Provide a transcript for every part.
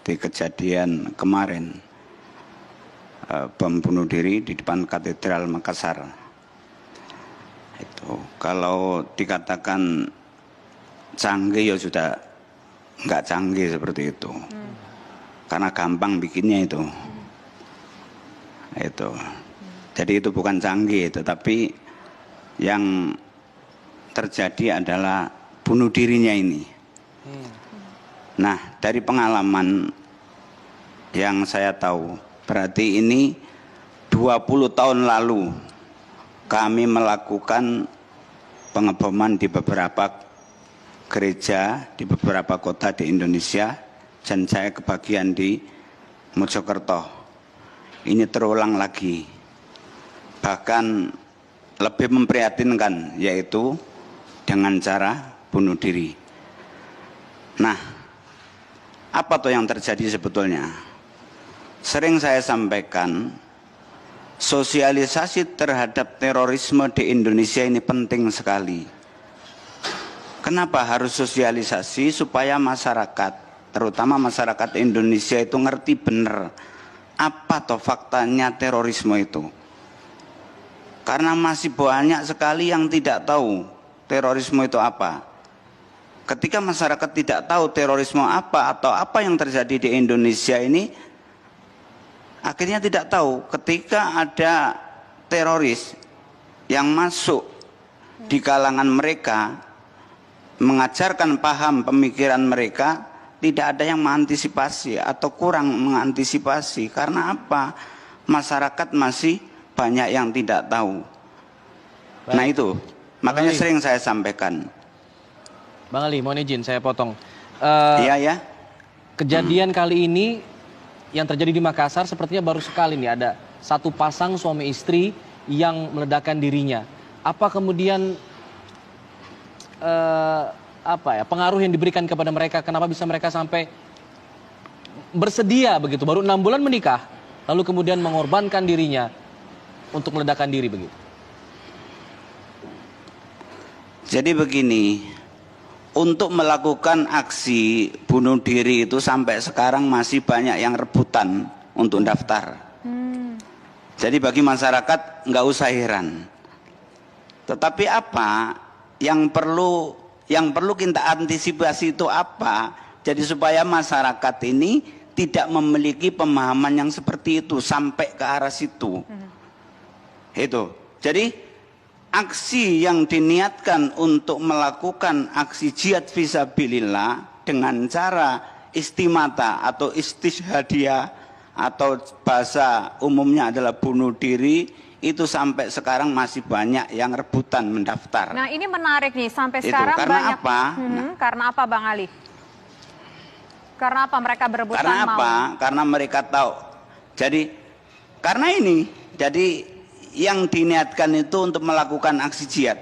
di kejadian kemarin bom bunuh diri di depan Katedral Makassar. Itu kalau dikatakan canggih ya sudah nggak canggih seperti itu, karena gampang bikinnya itu. Jadi itu bukan canggih, tetapi yang terjadi adalah bunuh dirinya ini. Nah, dari pengalaman yang saya tahu, berarti ini 20 tahun lalu kami melakukan pengeboman di beberapa gereja, di beberapa kota di Indonesia, dan saya kebagian di Mojokerto. Ini terulang lagi, bahkan lebih memprihatinkan, yaitu dengan cara bunuh diri. Nah, apa tuh yang terjadi sebetulnya? Sering saya sampaikan, sosialisasi terhadap terorisme di Indonesia ini penting sekali. Kenapa harus sosialisasi? Supaya masyarakat, terutama masyarakat Indonesia itu ngerti benar apa toh faktanya terorisme itu. Karena masih banyak sekali yang tidak tahu terorisme itu apa. Ketika masyarakat tidak tahu terorisme apa atau apa yang terjadi di Indonesia ini, akhirnya tidak tahu ketika ada teroris yang masuk di kalangan mereka, mengajarkan paham pemikiran mereka, tidak ada yang mengantisipasi atau kurang mengantisipasi. Karena apa? Masyarakat masih banyak yang tidak tahu. Baik. Nah itu, makanya sering saya sampaikan. Bang Ali, mohon izin saya potong. Iya ya. Kejadian kali ini yang terjadi di Makassar sepertinya baru sekali nih, ada satu pasang suami istri yang meledakkan dirinya. Apa kemudian pengaruh yang diberikan kepada mereka? Kenapa bisa mereka sampai bersedia begitu, baru 6 bulan menikah, lalu kemudian mengorbankan dirinya untuk meledakkan diri begitu? Jadi begini, untuk melakukan aksi bunuh diri itu sampai sekarang masih banyak yang rebutan untuk daftar. Jadi bagi masyarakat nggak usah heran. Tetapi apa yang perlu kita antisipasi itu apa? Jadi supaya masyarakat ini tidak memiliki pemahaman yang seperti itu sampai ke arah situ. Itu. Jadi aksi yang diniatkan untuk melakukan aksi jihad fisabilillah dengan cara istimata atau istishhadiyah atau bahasa umumnya adalah bunuh diri, itu sampai sekarang masih banyak yang rebutan mendaftar. Nah ini menarik nih, sampai itu. sekarang Karena banyak. apa? Karena apa Bang Ali? Karena apa mereka berebutan Karena mau? apa? Karena mereka tahu. Jadi karena ini, jadi yang diniatkan itu untuk melakukan aksi jihad.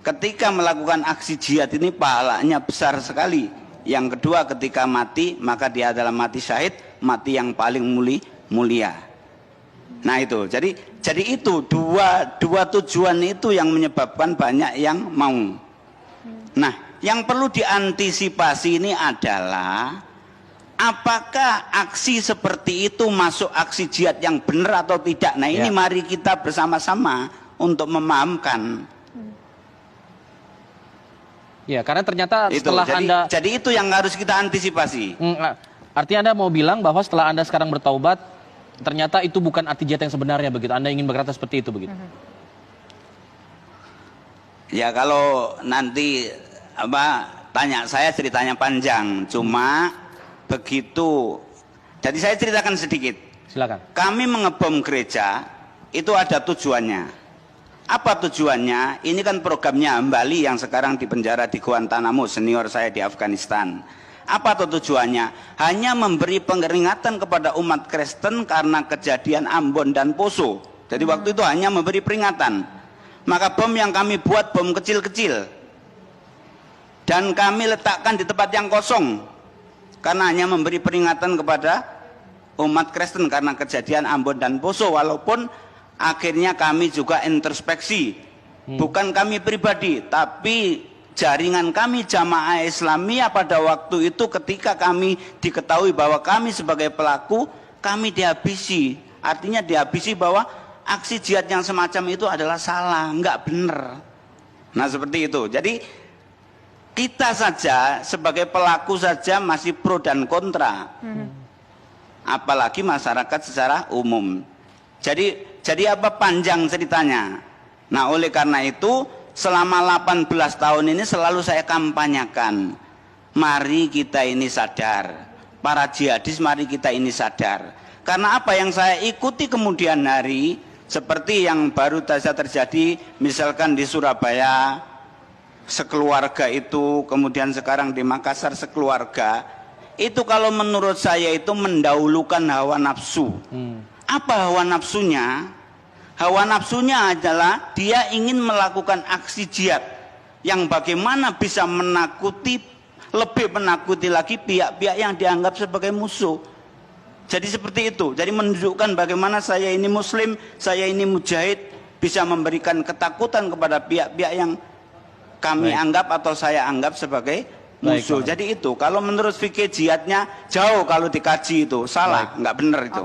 Ketika melakukan aksi jihad ini pahalanya besar sekali. Yang kedua, ketika mati maka dia adalah mati syahid, mati yang paling mulia. Nah itu, jadi itu dua tujuan itu yang menyebabkan banyak yang mau. Nah, yang perlu diantisipasi ini adalah apakah aksi seperti itu masuk aksi jihad yang benar atau tidak. Nah ini mari kita bersama-sama untuk memahamkan. Ya, karena ternyata setelah jadi itu yang harus kita antisipasi. Artinya Anda mau bilang bahwa setelah Anda sekarang bertaubat, ternyata itu bukan arti jihad yang sebenarnya begitu. Anda ingin berkata seperti itu begitu. Ya kalau nanti tanya saya ceritanya panjang, cuma begitu. Jadi saya ceritakan sedikit. Silakan. Kami mengebom gereja itu ada tujuannya. Apa tujuannya? Ini kan programnya Hambali yang sekarang di penjara di Guantanamo, senior saya di Afghanistan. Apa tujuannya? Hanya memberi peringatan kepada umat Kristen karena kejadian Ambon dan Poso. Jadi waktu itu hanya memberi peringatan. Maka bom yang kami buat bom kecil-kecil. Dan kami letakkan di tempat yang kosong. Karena hanya memberi peringatan kepada umat Kristen karena kejadian Ambon dan Poso. Walaupun akhirnya kami juga introspeksi. Bukan kami pribadi, tapi jaringan kami Jamaah Islamiyah pada waktu itu ketika kami diketahui bahwa kami sebagai pelaku, kami dihabisi. Artinya dihabisi bahwa aksi jihad yang semacam itu adalah salah, enggak benar. Nah seperti itu. Jadi kita saja sebagai pelaku saja masih pro dan kontra. Apalagi masyarakat secara umum. Jadi apa panjang ceritanya. Nah oleh karena itu selama 18 tahun ini selalu saya kampanyakan. Mari kita ini sadar. Para jihadis mari kita ini sadar. Karena apa yang saya ikuti kemudian hari, seperti yang baru saja terjadi misalkan di Surabaya, sekeluarga itu, kemudian sekarang di Makassar sekeluarga, itu kalau menurut saya itu mendahulukan hawa nafsu. Apa hawa nafsunya? Hawa nafsunya adalah dia ingin melakukan aksi jihad yang bagaimana bisa menakuti, lebih menakuti lagi pihak-pihak yang dianggap sebagai musuh. Jadi seperti itu. Jadi menunjukkan bagaimana saya ini muslim, saya ini mujahid, bisa memberikan ketakutan kepada pihak-pihak yang kami anggap atau saya anggap sebagai musuh. Jadi itu, kalau menurut fikih jihadnya jauh kalau dikaji itu salah, nggak benar itu.